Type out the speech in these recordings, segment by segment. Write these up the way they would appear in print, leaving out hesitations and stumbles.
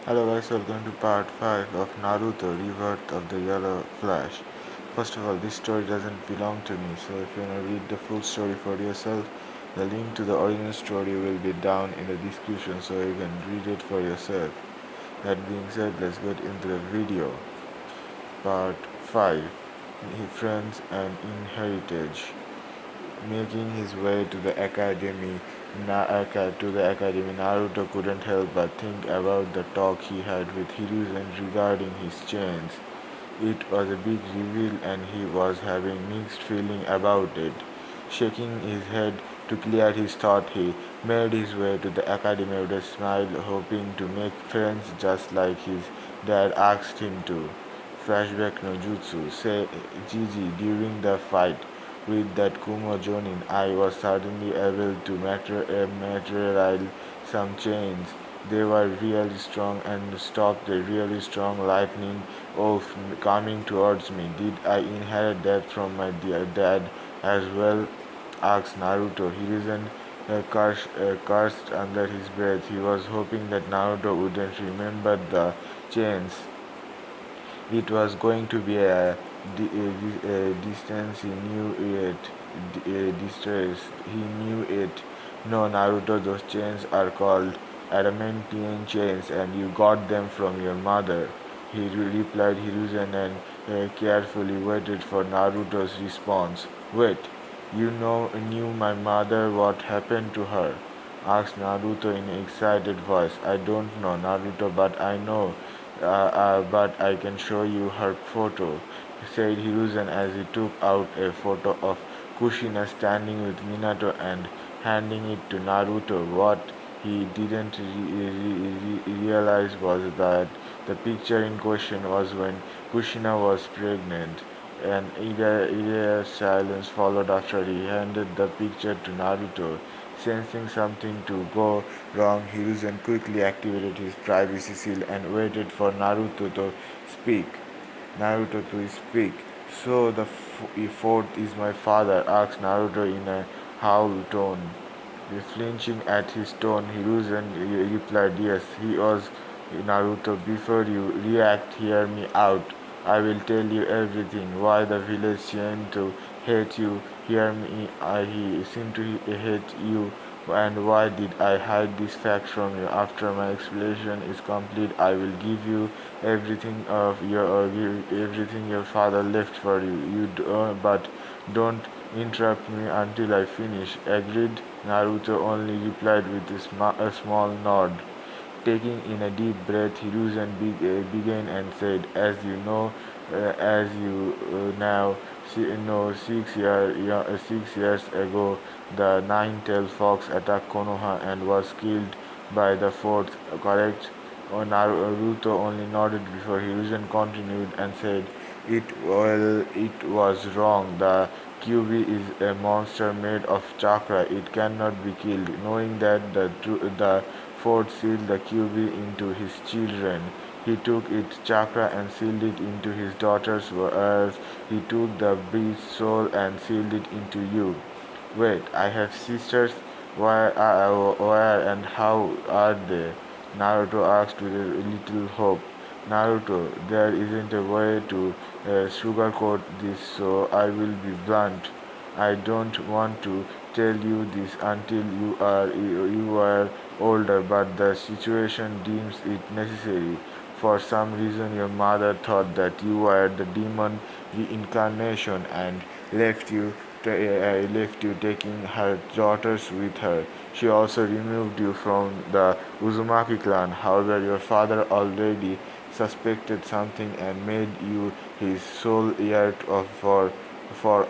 Hello guys, welcome to part 5 of Naruto Rebirth of the Yellow Flash. First of all, this story doesn't belong to me, so if you wanna read the full story for yourself, the link to the original story will be down in the description so you can read it for yourself. That being said, let's get into the video. Part 5, Friends and Inheritage. Making his way to the academy, Naruto couldn't help but think about the talk he had with Hiruzen regarding his chains. It was a big reveal and he was having mixed feeling about it. Shaking his head to clear his thought, he made his way to the academy with a smile, hoping to make friends just like his dad asked him to. Flashback no jutsu. Say Gigi during the fight with that Kumo Jonin, I was suddenly able to materialize some chains. They were really strong and stopped the really strong lightning of coming towards me. Did I inherit that from my dad as well? Asked Naruto. Cursed under his breath. He was hoping that Naruto wouldn't remember the chains. It was going to be a distance. He knew it. A distress. He knew it. No, Naruto, those chains are called adamantine chains, and you got them from your mother. He replied Hiruzen and carefully waited for Naruto's response. Wait, knew my mother? What happened to her? Asked Naruto in an excited voice. I don't know, Naruto, but I can show you her photo, said Hiruzen as he took out a photo of Kushina standing with Minato and handing it to Naruto. What he didn't realize was that the picture in question was when Kushina was pregnant. An eager silence followed after he handed the picture to Naruto. Sensing something to go wrong, Hiruzen quickly activated his privacy seal and waited for speak. Naruto to speak. So the fourth is my father, asked Naruto in a howl tone. Flinching at his tone, Hiruzen replied, Yes, he was Naruto. Before you react, hear me out. I will tell you everything. Why the village seemed to hate you. Hear me. He seemed to hate you. And why did I hide this fact from you? After my explanation is complete, I will give you everything your father left for you. But don't interrupt me until I finish. Agreed? Naruto only replied with a small nod. Taking in a deep breath, Hiruzen began and said, as you now know, 6 years ago, the nine-tailed fox attacked Konoha and was killed by the fourth, correct? Naruto only nodded before Hiruzen continued and said, it was wrong. The Kyuubi is a monster made of chakra. It cannot be killed. Knowing that, the fourth sealed the Kyuubi into his children. He took its chakra and sealed it into his daughters, whereas he took the beast's soul and sealed it into you. Wait, I have sisters? Where and how are they? Naruto asked with a little hope. Naruto, there isn't a way to sugarcoat this, so I will be blunt. I don't want to tell you this until you are older, but the situation deems it necessary. For some reason, your mother thought that you were the demon reincarnation and left you taking her daughters with her. She also removed you from the Uzumaki clan. However, your father already suspected something and made you his sole heir for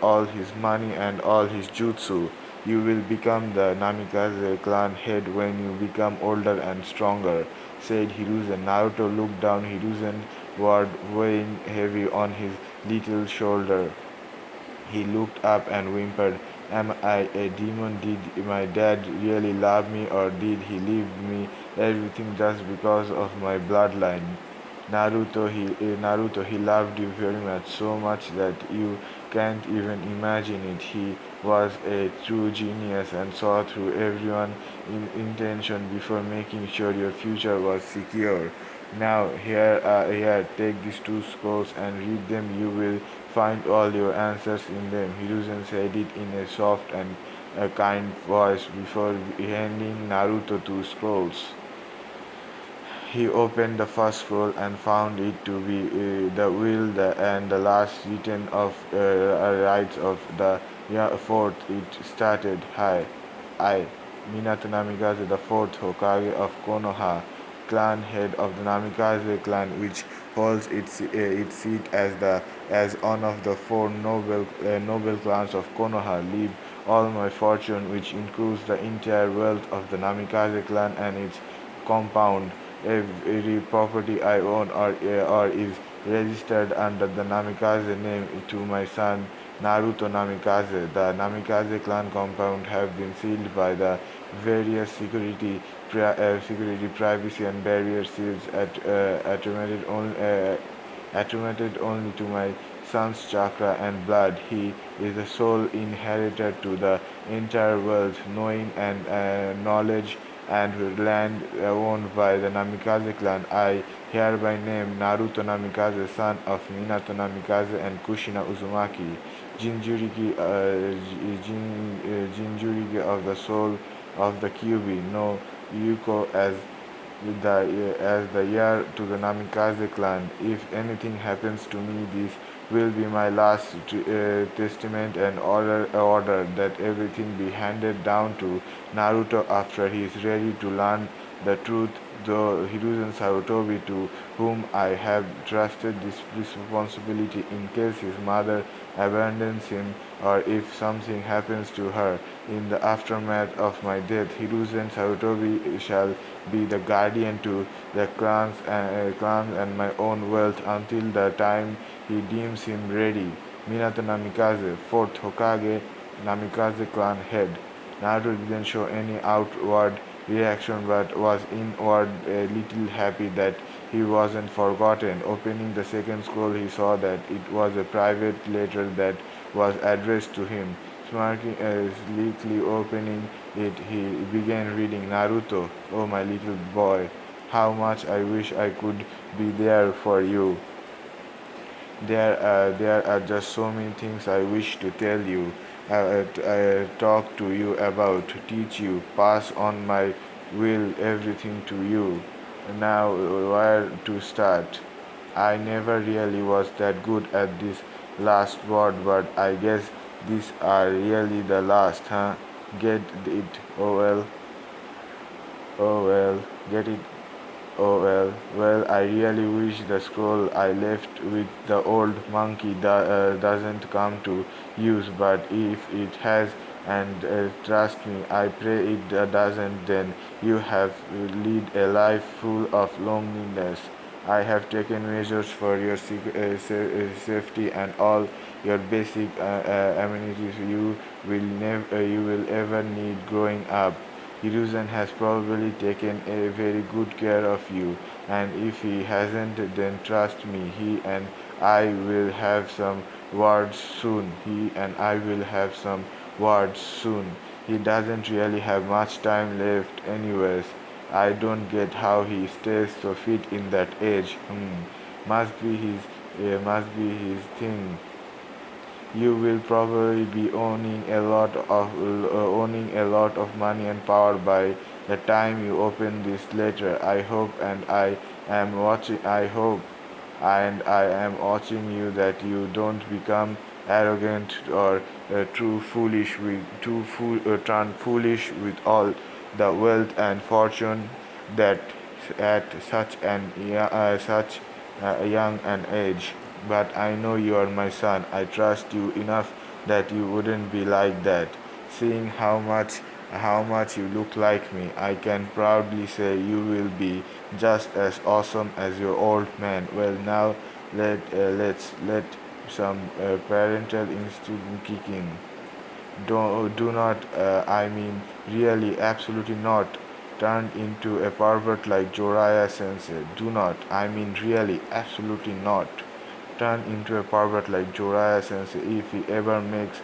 all his money and all his jutsu. You will become the Namikaze clan head when you become older and stronger, said Hiruzen. Naruto looked down. Hiruzen was weighing heavy on his little shoulder. He looked up and whimpered, Am I a demon? Did my dad really love me, or did he leave me everything just because of my bloodline? Naruto, he loved you very much, so much that you can't even imagine it. He was a true genius and saw through everyone's intention before making sure your future was secure. Now, here, take these two scrolls and read them. You will find all your answers in them. Hiruzen said it in a soft and a kind voice before handing Naruto two scrolls. He opened the first scroll and found it to be the will and the last written of rights of the fourth. It started, "Hi, I, Minato Namikaze, the fourth Hokage of Konoha, clan head of the Namikaze clan, which holds its seat as one of the four noble clans of Konoha, leave all my fortune, which includes the entire wealth of the Namikaze clan and its compound. Every property I own or is registered under the Namikaze name to my son Naruto Namikaze. The Namikaze clan compound have been sealed by the various security, privacy, and barrier seals attributed only to my son's chakra and blood. He is the sole inheritor to the entire world, knowing and knowledge and land owned by the Namikaze clan. I hereby name Naruto Namikaze, son of Minato Namikaze and Kushina Uzumaki, Jinjuriki of the soul of the Kyuubi, no Yuko as the heir to the Namikaze clan. If anything happens to me, this will be my last testament and order that everything be handed down to Naruto after he is ready to learn the truth. Though Hiruzen Sarutobi, to whom I have trusted this responsibility in case his mother abandons him or if something happens to her in the aftermath of my death, Hiruzen Sarutobi shall be the guardian to the clans and my own wealth until the time he deems him ready. Minato Namikaze, 4th Hokage, Namikaze clan head. Naruto didn't show any outward reaction but was inward a little happy that he wasn't forgotten. Opening the second scroll, he saw that it was a private letter that was addressed to him. Smirking, sleekly opening it, he began reading. Naruto, oh my little boy, how much I wish I could be there for you. There are just so many things I wish to tell you, talk to you about, teach you, pass on my will, everything to you. Now, where to start? I never really was that good at this last word, but I guess these are really the last, huh? Get it? Oh well, get it? Oh well, I really wish the scroll I left with the old monkey doesn't come to use, but if it has, and trust me, I pray it doesn't, then you have lead a life full of loneliness. I have taken measures for your safety and all your basic amenities you will ever need growing up. Hiruzen has probably taken a very good care of you, and if he hasn't, then trust me, he and I will have some words soon. He and I will have some words soon. He doesn't really have much time left, anyways. I don't get how he stays so fit in that age. Must be his thing. You will probably be owning a lot of money and power by the time you open this letter. I hope and I am watching. I hope and I am watching you that you don't become arrogant or turn foolish with all the wealth and fortune that at such a young an age. But I know you are my son. I trust you enough that you wouldn't be like that. Seeing how much you look like me, I can proudly say you will be just as awesome as your old man. Well, now let's let some parental instinct kick in. Do not, I mean, really, absolutely not, turn into a pervert like Joraya Sensei. Do not, I mean, really, absolutely not, turn into a pervert like Joraya Sensei if he ever makes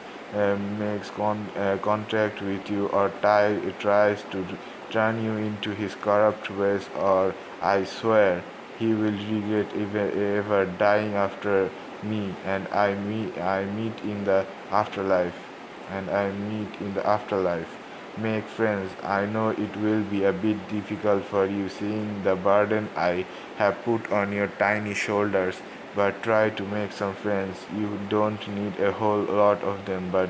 contact with you or tries to turn you into his corrupt ways, or I swear he will regret ever dying after me, and I meet in the afterlife. And I meet in the afterlife. Make friends. I know it will be a bit difficult for you seeing the burden I have put on your tiny shoulders, but try to make some friends. You don't need a whole lot of them, but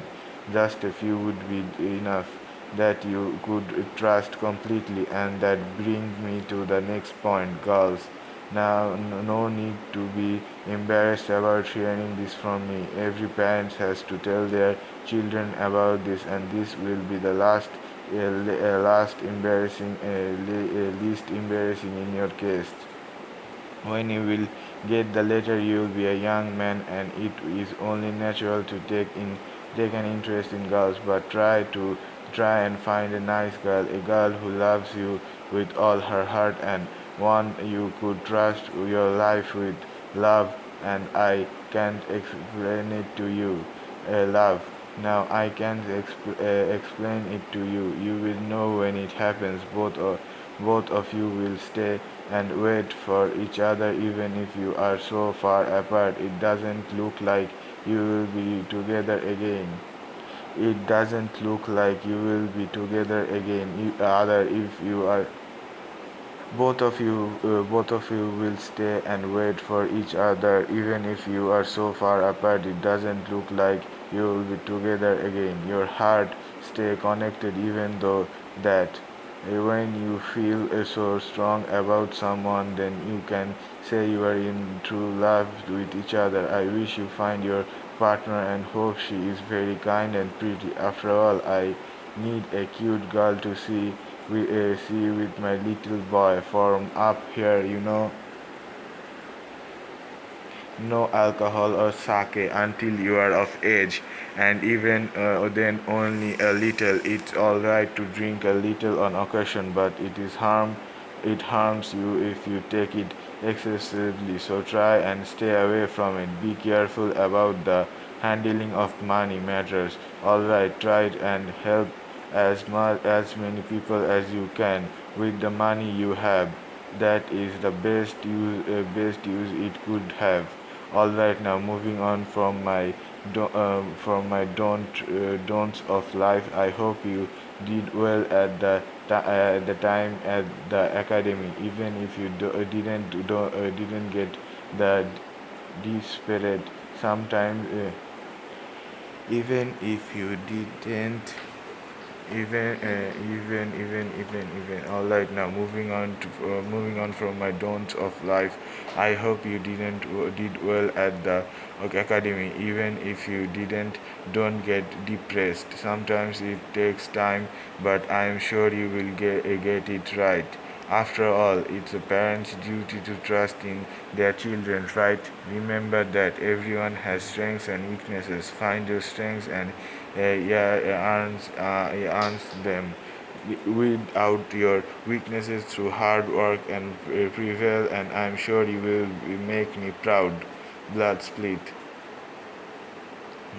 just a few would be enough that you could trust completely. And that brings me to the next point, girls. Now, no need to be embarrassed about sharing this from me. Every parent has to tell their children about this, and this will be the last embarrassing, least embarrassing in your case. When you will get the letter, you will be a young man, and it is only natural to take an interest in girls. But try and find a nice girl, a girl who loves you with all her heart, and one you could trust your life with. Love, and I can't explain it to you. Love. Now I can't explain it to you. You will know when it happens. Both of you will stay and wait for each other even if you are so far apart. It doesn't look like you will be together again. It doesn't look like you will be together again. Other if you are both of you will stay and wait for each other even if you are so far apart. It doesn't look like you will be together again. Your heart stay connected even though that when you feel so strong about someone, then you can say you are in true love with each other. I wish you find your partner and hope she is very kind and pretty. After all, I need a cute girl to see with my little boy from up here, no alcohol or sake until you are of age, and even then only a little. It's all right to drink a little on occasion, but it harms you if you take it excessively. So try and stay away from it. Be careful about the handling of money matters. All right, try and help as many people as you can with the money you have. That is the best use it could have. All right, now moving on from my don'ts of life. I hope you did well at the time at the academy, even if you didn't get the D spirit. Sometimes, even if you didn't even all right, now moving on from my don'ts of life. I hope you didn't did well at the academy, even if you didn't. Don't get depressed. Sometimes it takes time, but I am sure you will get it right. After all, it's a parent's duty to trust in their children, right? Remember that everyone has strengths and weaknesses. Find your strengths and earns them. Weed out your weaknesses through hard work and prevail, and I'm sure you will make me proud. Blood split.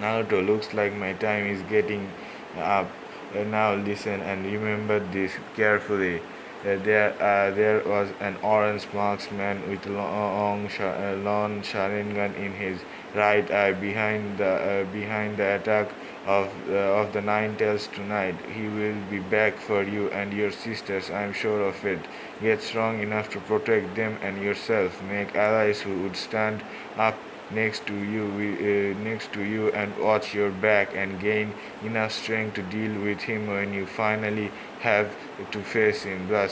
Naruto, looks like my time is getting up. Now listen and remember this carefully. There was an orange marksman with long Sharingan in his right eye behind the attack of the Nine Tails tonight. He will be back for you and your sisters, I am sure of it. Get strong enough to protect them and yourself. Make allies who would stand up next to you and watch your back, and gain enough strength to deal with him when you finally have to face him. Blood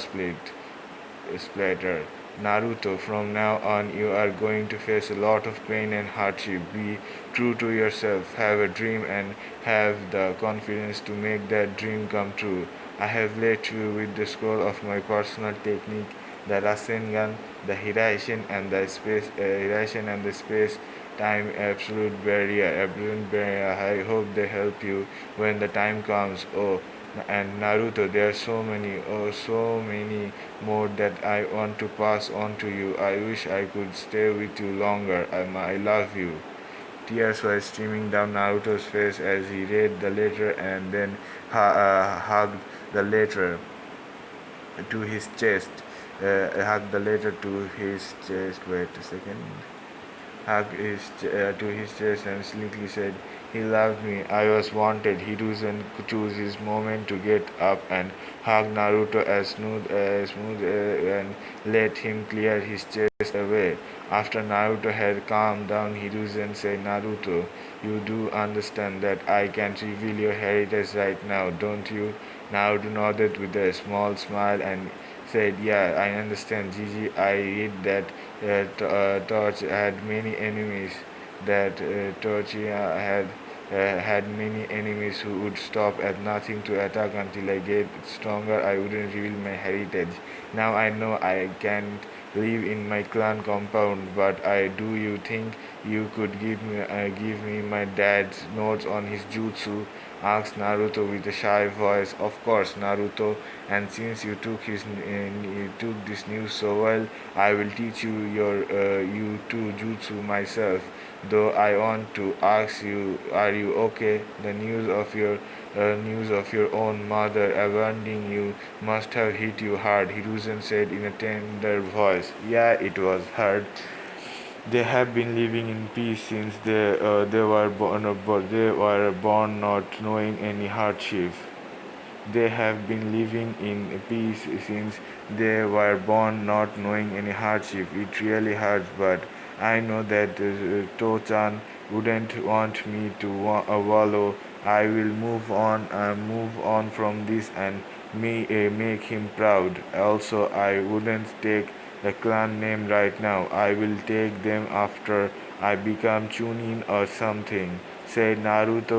splatter. Naruto, from now on you are going to face a lot of pain and hardship. Be true to yourself. Have a dream and have the confidence to make that dream come true. I have left you with the scroll of my personal technique, the Rasengan, the Hiraition and the space time absolute barrier. I hope they help you when the time comes. Oh, and Naruto, there are so many more that I want to pass on to you. I wish I could stay with you longer. I love you. Tears were streaming down Naruto's face as he read the letter and then hugged the letter to his chest. hugged the letter to his chest. Wait a second. Hugged to his chest and slickly said, "He loved me. I was wanted." Hiruzen chose his moment to get up and hug Naruto as smooth and let him clear his chest away. After Naruto had calmed down, Hiruzen said, "Naruto, you do understand that I can't reveal your heritage right now, don't you?" Naruto nodded with a small smile and said, "Yeah, I understand, Gigi. I read that Torch had many enemies. That Torch had many enemies who would stop at nothing to attack until I get stronger. I wouldn't reveal my heritage. Now I know I can't live in my clan compound, but I do. You think you could give me my dad's notes on his jutsu?" asked Naruto with a shy voice. "Of course, Naruto. And since you took this news so well, I will teach you two jutsu myself. Though I want to ask you, are you okay? The news of your own mother abandoning you must have hit you hard," Hiruzen said in a tender voice. "Yeah, it was hard. They have been living in peace since they were born, not knowing any hardship. They have been living in peace since they were born, not knowing any hardship. It really hurts, but I know that To-chan wouldn't want me to wallow. I will move on from this and make him proud. Also, I wouldn't take the clan name right now. I will take them after I become Chunin or something," said Naruto,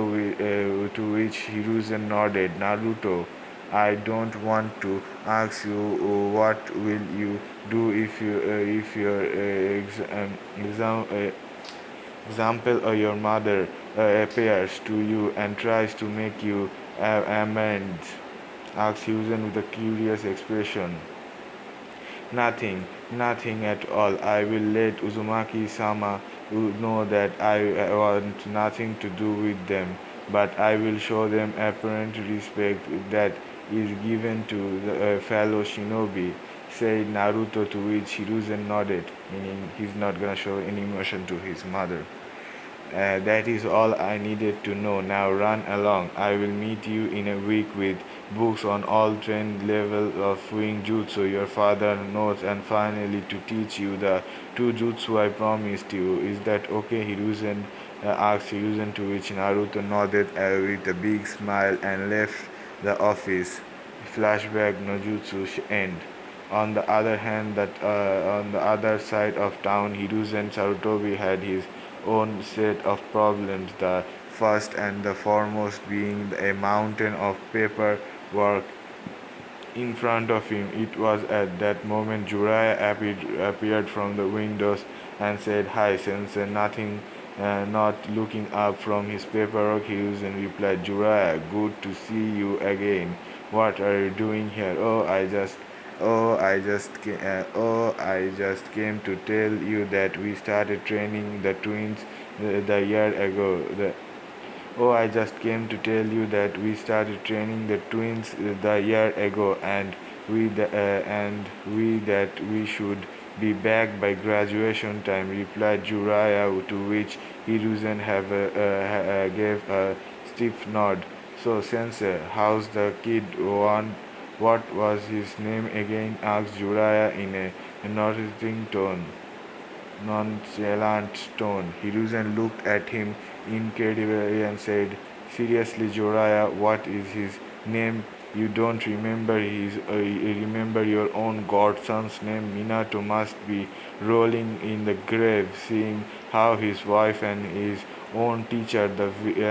to which Hiruzen nodded. "Naruto, I don't want to ask you what will you do if your example or your mother appears to you and tries to make you amends," asked Hiruzen with a curious expression. "Nothing, nothing at all. I will let Uzumaki-sama know that I want nothing to do with them, but I will show them apparent respect that is given to the fellow shinobi," said Naruto, to which Hiruzen nodded, meaning he's not gonna show any emotion to his mother. "That is all I needed to know. Now run along. I will meet you in a week with books on all 10 levels of Wing Jutsu your father knows, and finally to teach you the two jutsu I promised you. Is that okay?" Hiruzen asked Hiruzen, to which Naruto nodded with a big smile and left the office. Flashback no jutsu end. On the other hand, on the other side of town, Hiruzen Sarutobi had his own set of problems, the first and the foremost being a mountain of paperwork in front of him. It was at that moment Jiraiya appeared from the windows and said, "Hi, Sensei." Not looking up from his paperwork, Hiruzen replied, "Jiraiya, good to see you again. What are you doing here?" I just came to tell you that we started training the twins the year ago. I just came to tell you that we started training the twins the year ago, and we that we should be back by graduation time," replied Jiraiya, to which Hiruzen gave a stiff nod. "So, Sensei, how's the kid? What was his name again?" asked Jiraiya in a nonchalant tone. Hiruzen looked at him incredibly and said, "Seriously, Jiraiya, what is his name? You don't remember your own godson's name?" Minato must be rolling in the grave, seeing how his wife and his own teacher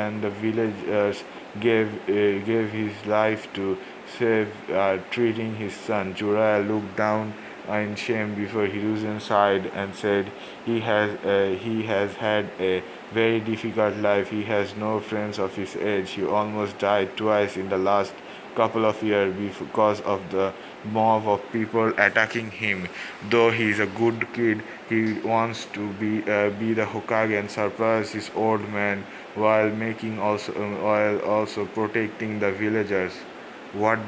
and the villagers gave his life to save treating his son. Jiraiya looked down in shame before Hiruzen sighed and said, he has had a very difficult life. He has no friends of his age. He almost died twice in the last couple of years because of the mob of people attacking him. Though he is a good kid, he wants to be the Hokage and surprise his old man while also protecting the villagers. What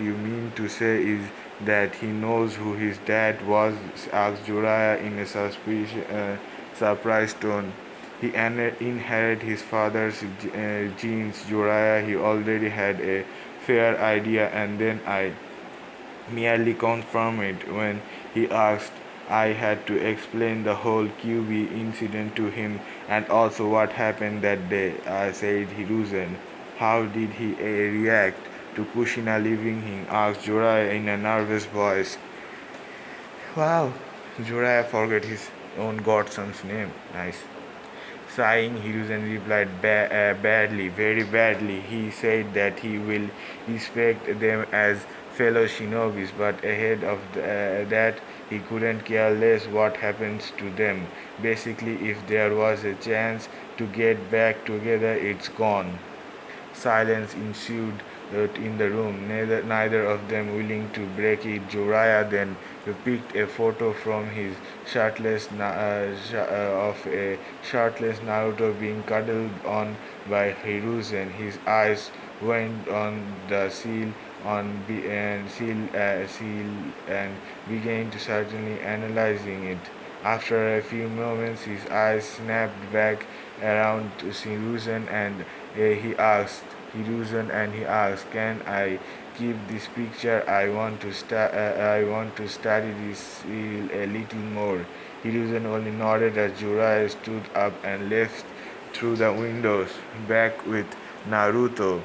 you mean to say is that he knows who his dad was, asks Jiraiya in a surprised tone. He inherited his father's genes. Jiraiya, he already had a fair idea, and then I merely confirmed it when he asked. I had to explain the whole QB incident to him and also what happened that day. I said Hiruzen. How did he react to Kushina leaving him? Asked Jiraiya in a nervous voice. Wow, Jiraiya forgot his own godson's name. Nice. Sighing, Hiruzen replied, badly, very badly. He said that he will respect them as fellow shinobis, but ahead of that, he couldn't care less what happens to them. Basically, if there was a chance to get back together, it's gone. Silence ensued in the room, neither of them willing to break it. Jiraiya then picked a photo from his of a shirtless Naruto being cuddled on by Hiruzen. His eyes went on the seal and began to certainly analyzing it. After a few moments, his eyes snapped back around to Hiruzen and he asked, "Can I keep this picture? I want to study this a little more." Hiruzen only nodded as Jiraiya stood up and left through the windows, back with Naruto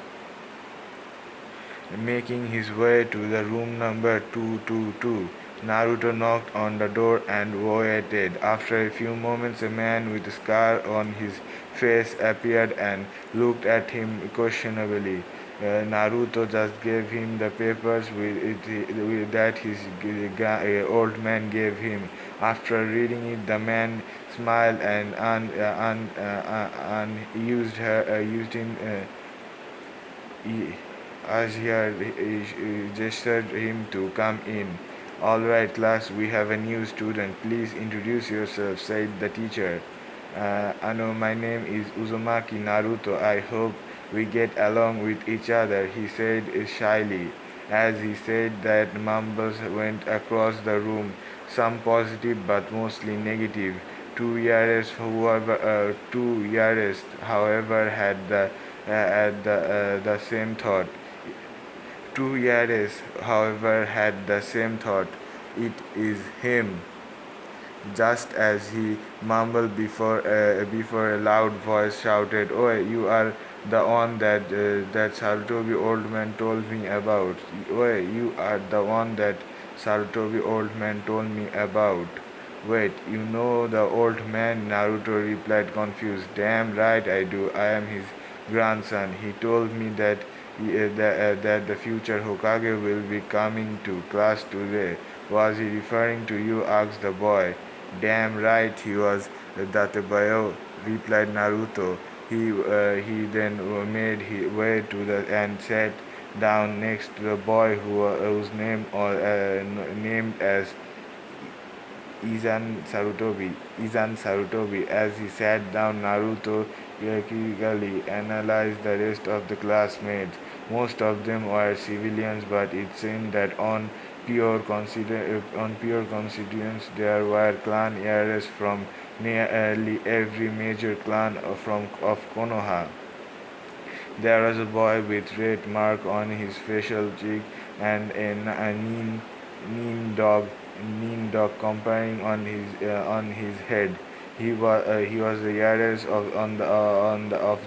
making his way to the room number 222. Naruto knocked on the door and waited. After a few moments, a man with a scar on his face appeared and looked at him questionably. Naruto just gave him the papers that his old man gave him. After reading it, the man smiled and used him. Azhar gestured him to come in. "All right, class, we have a new student. Please introduce yourself," said the teacher. "Ano, my name is Uzumaki Naruto. I hope we get along with each other," he said shyly. As he said that, mumbles went across the room, some positive but mostly negative. Two years, however, had the same thought. Two Yaris, however, had the same thought. It is him. Just as he mumbled before a loud voice shouted, "Oh, you are the one that Sarutobi old man told me about. Oh, you are the one that Sarutobi old man told me about." "Wait, you know the old man?" Naruto replied confused. "Damn right I do. I am his grandson. He told me that the future Hokage will be coming to class today." "Was he referring to you?" asked the boy. "Damn right he was, Datebayo," replied Naruto. He then made his way to the and sat down next to the boy whose name named as Izan Sarutobi. As he sat down, Naruto critically analyzed the rest of the classmates. Most of them were civilians, but it seemed that on pure coincidence there were clan heirs from nearly every major clan of Konoha. There was a boy with red mark on his facial cheek and a neem dog comparing on his head. He was the youngest of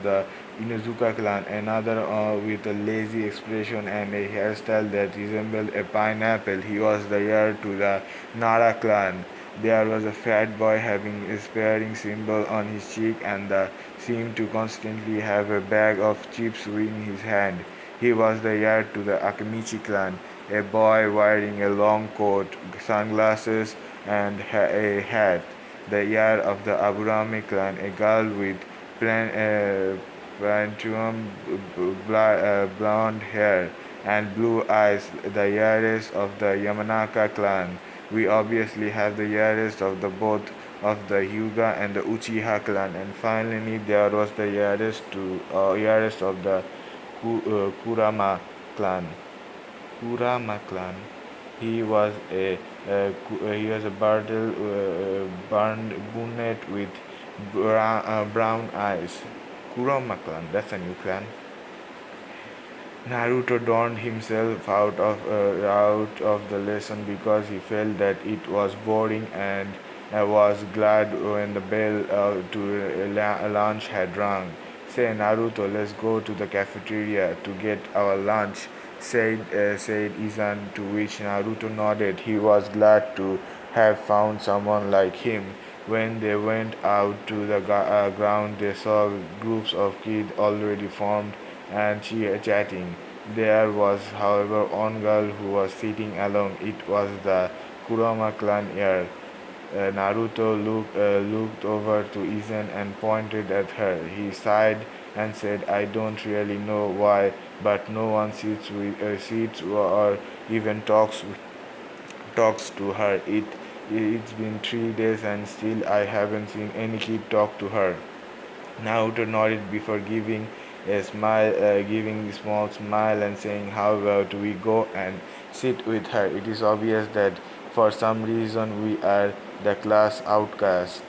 the Inuzuka clan, another with a lazy expression and a hairstyle that resembled a pineapple. He was the heir to the Nara clan. There was a fat boy having a sparing symbol on his cheek and seemed to constantly have a bag of chips in his hand. He was the heir to the Akamichi clan, a boy wearing a long coat, sunglasses, and a hat. The heir of the Aburame clan, a girl with plantum blonde hair and blue eyes, the heiress of the Yamanaka clan. We obviously have the heiress of the both of the Hyuga and the Uchiha clan, and finally there was the heiress of the Kurama clan. Kurama clan. He was a battle brunette with brown eyes. Kurama clan, that's a new clan. Naruto donned himself out of the lesson because he felt that it was boring and was glad when the bell to lunch had rung. Say Naruto, let's go to the cafeteria to get our lunch, said Izan, to which Naruto nodded. He was glad to have found someone like him. When they went out to the ground, they saw groups of kids already formed and chatting. There was, however, one girl who was sitting alone. It was the Kurama clan heir. Naruto looked over to Izan and pointed at her. He sighed and said, I don't really know why, but no one sits or even talks to her. It's been 3 days and still I haven't seen any kid talk to her. Naruto nodded before giving a small smile and saying, "How about we go and sit with her?" It is obvious that for some reason we are the class outcast.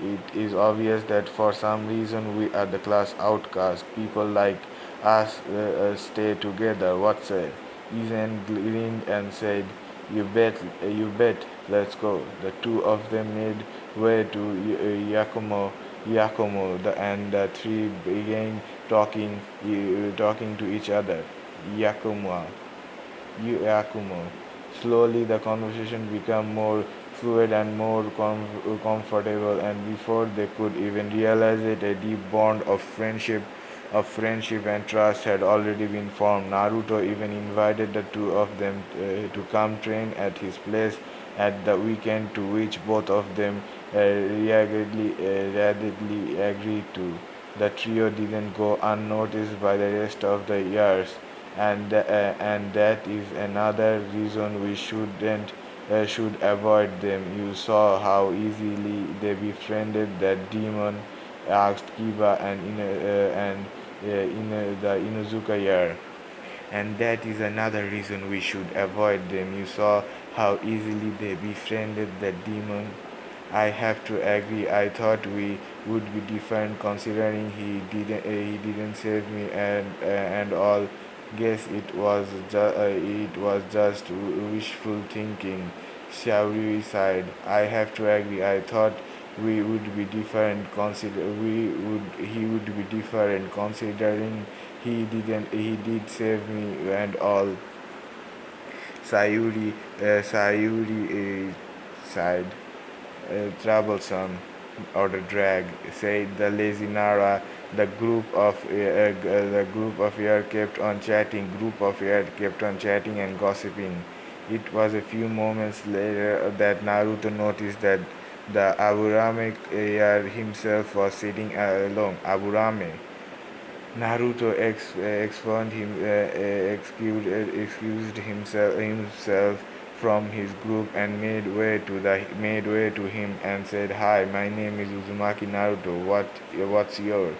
It is obvious that for some reason we are the class outcast. People like us stay together. What say? Izen grinned and said, you bet, let's go." The two of them made way to Yakumo, and the three began talking to each other. Yakumo, Yakumo. Slowly, the conversation became more fluid and more comfortable, and before they could even realize it, a deep bond of friendship and trust had already been formed. Naruto even invited the two of them to come train at his place at the weekend, to which both of them readily agreed to. The trio didn't go unnoticed by the rest of the years, and that is another reason we should avoid them. You saw how easily they befriended that demon, asked Kiba and the Inuzuka year. And that is another reason we should avoid them. You saw how easily they befriended that demon. I have to agree. I thought we would be different, considering he didn't save me and all. Guess it was just wishful thinking. Xiaoyu sighed. I have to agree. I thought we would be different. He would be different, considering he did save me and all. Sayuri sighed. Troublesome or the drag, said the lazy Nara. The group of air kept on chatting and gossiping. It was a few moments later that Naruto noticed that the Aburame air himself was sitting alone. Aburame. Naruto excused himself from his group and made way to him and said, "Hi, my name is Uzumaki Naruto. What's your?"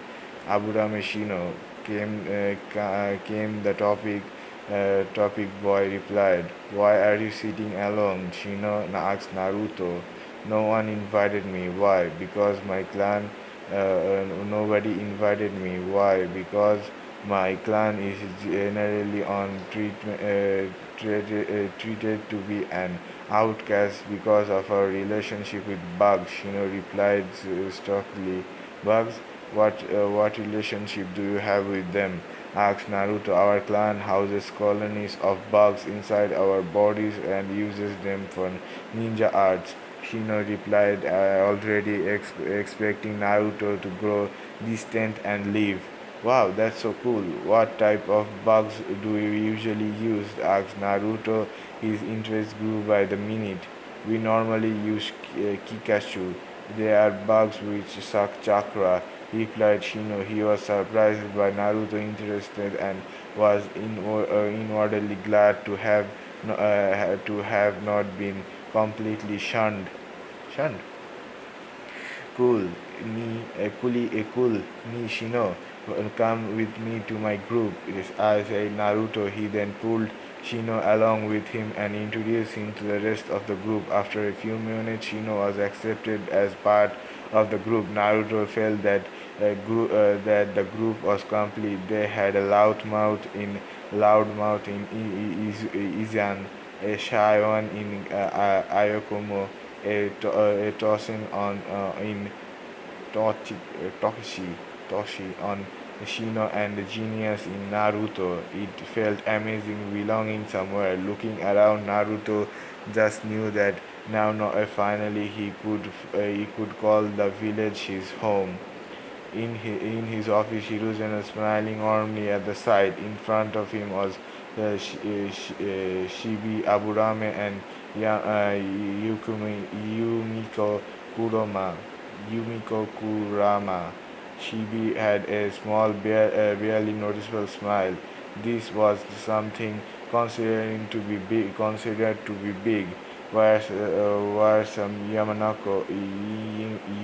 Abura Shino came the topic boy replied. "Why are you sitting alone?" Shino asked Naruto. "No one invited me." "Why?" "Because my clan nobody invited me." "Why?" "Because my clan is generally treated to be an outcast because of our relationship with bugs. Shino replied stockily. "Bugs? What relationship do you have with them?" asked Naruto. "Our clan houses colonies of bugs inside our bodies and uses them for ninja arts." Shino replied, already expecting Naruto to grow distant and leave. "Wow, that's so cool. What type of bugs do you usually use?" asked Naruto. His interest grew by the minute. "We normally use Kikachu. They are bugs which suck chakra," replied Shino. He was surprised by Naruto's interest and was inwardly glad to have not been completely shunned. Shunned. Cool, ni Shino. Come with me to my group. Yes, I said Naruto. He then pulled Shino along with him and introduced him to the rest of the group. After a few minutes, Shino was accepted as part of the group. Naruto felt that that the group was complete. They had a loudmouth in Izan, a shy one in Ayokomo, a tossing on in Toshi, Toshi on Shino and the genius in Naruto. It felt amazing belonging somewhere. Looking around, Naruto just knew that now finally he could call the village his home. In his office, Hiruzen was smiling warmly at the sight. In front of him was Shibi Aburame and Yumiko Kuroma. Yumiko Kurama. Shibi had a small, barely noticeable smile. This was something considered to be big. Whereas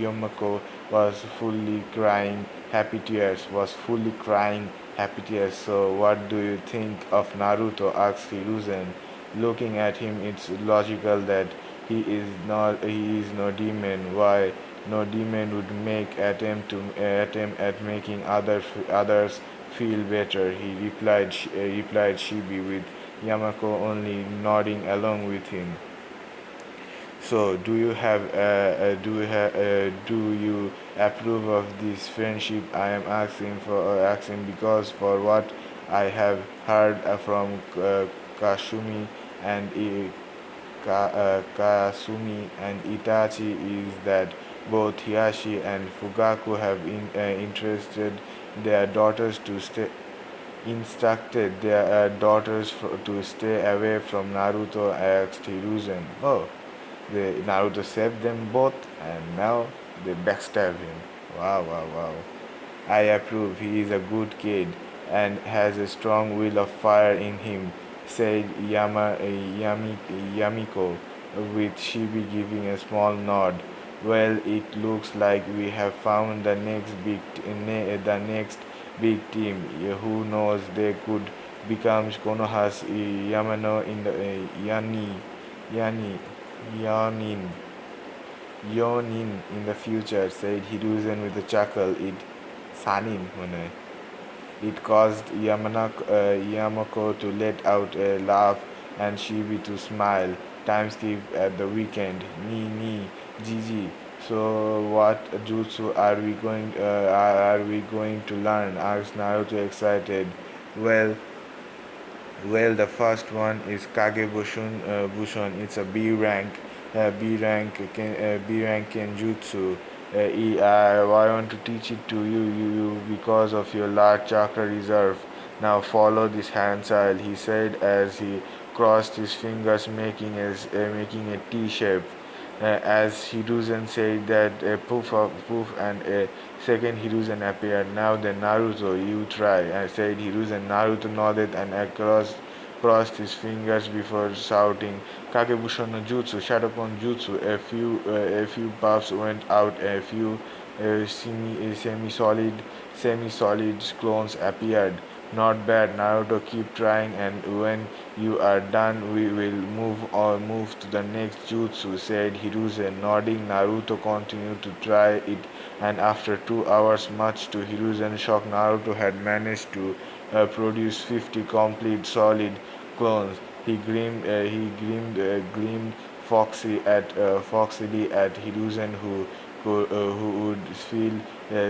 Yamako was fully crying happy tears. So what do you think of Naruto? Asked Hiruzen. Looking at him, it's logical that he is no demon. Why? No demon would make attempt at making others feel better. He replied Shibi with Yamako only nodding along with him. So, do you approve of this friendship? I am asking because for what I have heard from Kashumi and Kasumi and Itachi is that both Hiyashi and Fugaku have interested their daughters to stay instructed their to stay away from Naruto. Asked Hiruzen. Oh, Naruto saved them both, and now they backstab him. Wow, wow, wow. I approve. He is a good kid and has a strong will of fire in him, said Yamiko, with Shibi giving a small nod. Well, it looks like we have found the next big team. Who knows? They could become Konoha's Yamano in the Yani Yanin Yonin in the future, said Hiruzen with a chuckle. Sanin mane. It caused Yamako to let out a laugh and Shibi to smile. Time skip at the weekend. Ni Gigi. So what jutsu are we going to learn? Asked Naruto excited. Well, the first one is Bushon. It's a B rank Kenjutsu. I want to teach it to you because of your large chakra reserve. Now follow this hand style, he said as he crossed his fingers, making a T shape. As Hiruzen said that a poof and a second Hiruzen appeared. Now then Naruto, you try. I said Hiruzen. Naruto nodded and crossed his fingers before shouting, Kagebusha no Jutsu, Shadowclone Jutsu. A few puffs went out. A few semi-solid clones appeared. Not bad, Naruto. Keep trying, and when you are done, we will move to the next jutsu," said Hiruzen, nodding. Naruto continued to try it, and after 2 hours, much to Hiruzen's shock, Naruto had managed to produce 50 complete solid clones. Gleamed foxily at Hiruzen, who would feel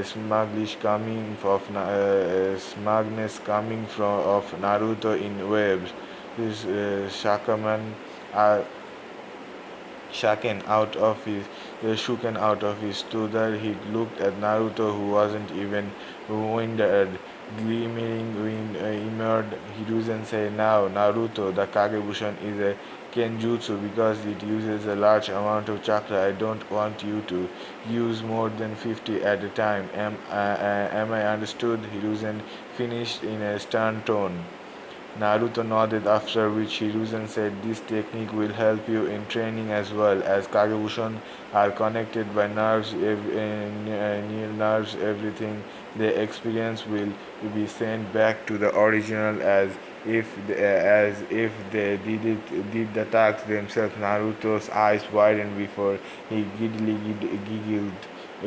smugness coming from of Naruto in waves. His Shakaman uh, shaken out of his stupor. He looked at Naruto, who wasn't even winded. Glimmering wind emerged. Hiruzen said, "Now, Naruto, the Kagebushan is a Kenjutsu because it uses a large amount of chakra. I don't want you to use more than 50 at a time. Am I understood?" Hiruzen finished in a stern tone. Naruto nodded, after which Hiruzen said, "This technique will help you in training as well, as Kagebushan are connected by nerves. Everything they experience will be sent back to the original as as if they did the task themselves. Naruto's eyes widened before he giggled.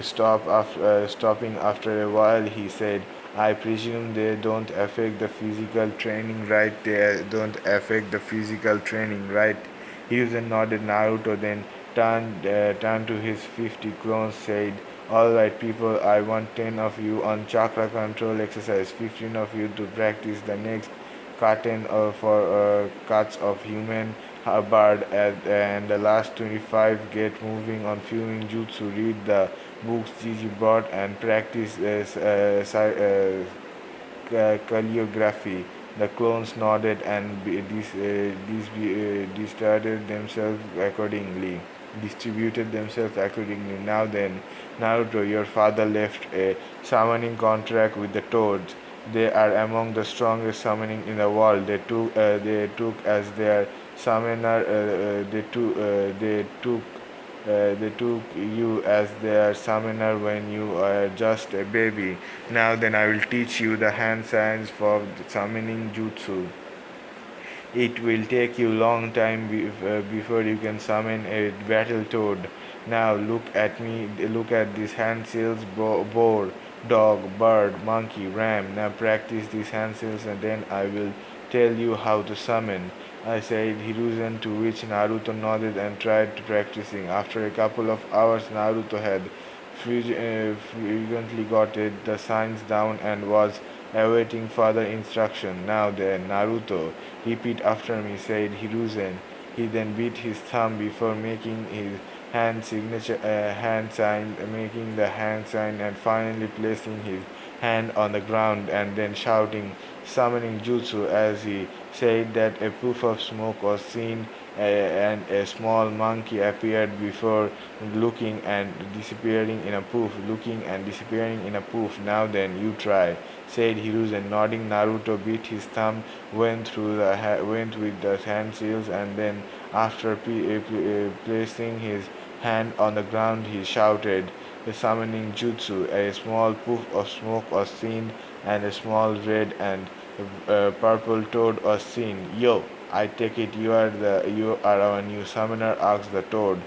Stopping after a while, he said, "I presume they don't affect the physical training, right? They don't affect the physical training, right?" Hiruzen nodded. Naruto then turned to his 50 clones, said, "Alright, people, I want 10 of you on chakra control exercise, 15 of you to practice the next curtain for cuts of human bird, and the last 25 get moving on fuming jutsu, read the books Gigi brought, and practice calligraphy." The clones nodded and distributed themselves accordingly. Now then, Naruto, your father left a summoning contract with the Toads. They are among the strongest summoning in the world. They took as their summoner. They took you as their summoner when you were just a baby. Now then, I will teach you the hand signs for the summoning jutsu. It will take you long time before you can summon a battle toad. Now look at me. Look at these hand seals: boar, dog, bird, monkey, ram. Now practice these hand seals, and then I will tell you how to summon, I said. Hiruzen, to which Naruto nodded and tried practicing. After a couple of hours, Naruto had frequently got the signs down and was awaiting further instruction. Now then, Naruto, repeat after me, said Hiruzen. He then beat his thumb before making his making the hand sign, and finally placing his hand on the ground, and then shouting, summoning jutsu. As he said that, a puff of smoke was seen, and a small monkey appeared before looking and disappearing in a poof. Now then, you try, said Hiruzen, nodding. Naruto beat his thumb, went with the hand seals, and then, after placing his hand on the ground, he shouted the summoning jutsu. A small poof of smoke was seen, and a small red and purple toad was seen. Yo, I take it you are our new summoner, asked the toad.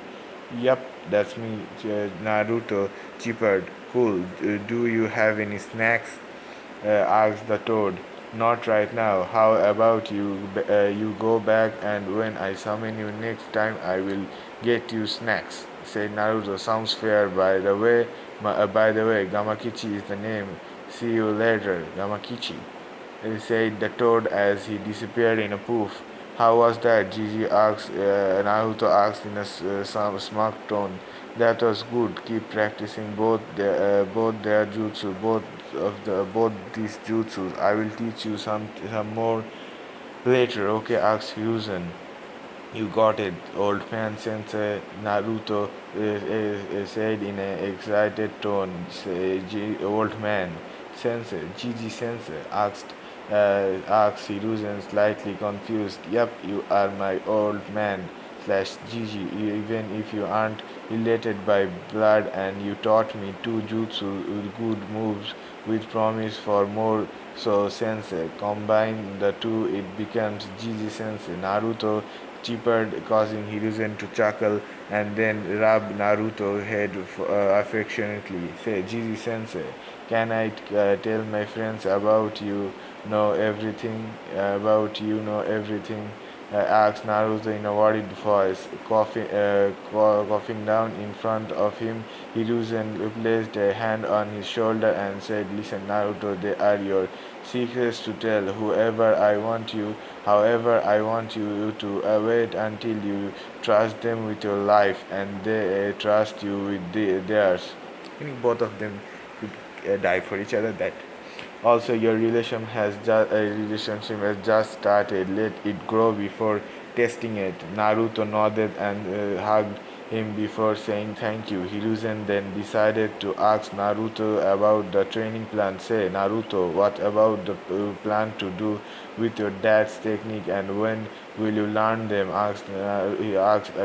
Yup, that's me, Naruto chippered. Cool. Do you have any snacks? Asked the toad. Not right now. How about you go back, and when I summon you next time, I will get you snacks, said Naruto. Sounds fair. By the way, Gamakichi is the name. See you later, Gamakichi, said the toad as he disappeared in a poof. How was that? Naruto asked in some smug tone. That was good. Keep practicing both their jutsu, both these jutsus. I will teach you some more later. Okay, asked Hiruzen. You got it, old man sensei, Naruto said in an excited tone. Old man sensei, Gigi sensei, asked Hiruzen, slightly confused. Yep, you are my old man slash Gigi, even if you aren't related by blood, and you taught me two jutsu with good moves with promise for more. So sensei, combine the two, it becomes Gigi sensei. Naruto chippered, causing Hiruzen to chuckle, and then rub Naruto's head affectionately. Say, Gigi sensei, can I tell my friends about you? Know everything about you? Know everything? Asked Naruto in a worried voice, coughing down in front of him. Hiruzen placed a hand on his shoulder and said, "Listen, Naruto, they are your secrets to tell. However, I want you to wait until you trust them with your life, and they trust you with theirs. I think both of them could die for each other. That also, your relationship has just started. Let it grow before testing it." Naruto nodded and hugged him before saying thank you. Hiruzen then decided to ask Naruto about the training plan. Say, Naruto, what about the plan to do with your dad's technique, and when will you learn them? He asked.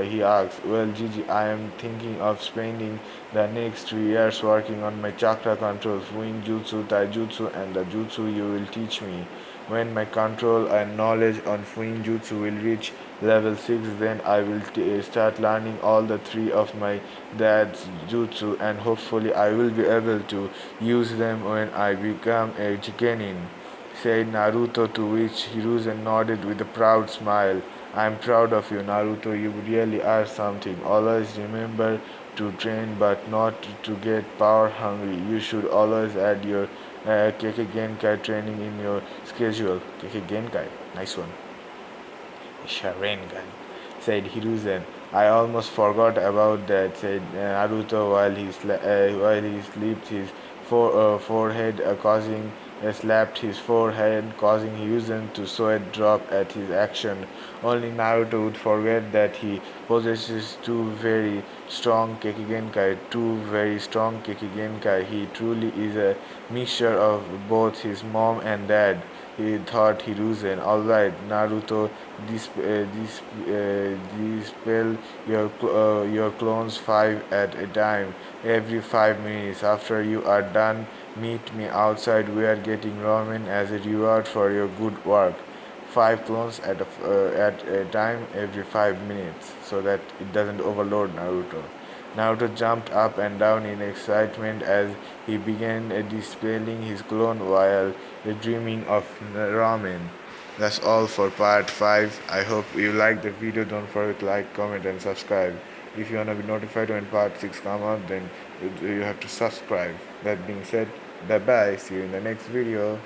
Well, Gigi, I am thinking of spending the next 3 years working on my chakra control, Fuin Jutsu, Taijutsu, and the jutsu you will teach me. When my control and knowledge on Fuinjutsu will reach level 6, then I will start learning all the three of my dad's jutsu, and hopefully I will be able to use them when I become a Jikenin, said Naruto, to which Hiruzen nodded with a proud smile. I'm proud of you, Naruto. You really are something. Always remember to train but not to get power hungry. You should always add your Keke Genkai training in your schedule. Keke Genkai. Nice one. Sharingan, said Hiruzen. I almost forgot about that, said Naruto while he slapped his forehead, slapped his forehead, causing Hiruzen to sweat drop at his action. Only Naruto would forget that he possesses two very strong Kekigenkai. He truly is a mixture of both his mom and dad. He thought Hiruzen. Alright, Naruto, dispel your clones five at a time, every 5 minutes. After you are done, meet me outside. We are getting ramen as a reward for your good work. Five clones at a time every 5 minutes, so that it doesn't overload Naruto. Naruto jumped up and down in excitement as he began dispelling his clone while dreaming of ramen. That's all for part 5. I hope you liked the video. Don't forget to like, comment, and subscribe. If you want to be notified when part 6 comes out, then you have to subscribe. That being said, bye bye. See you in the next video.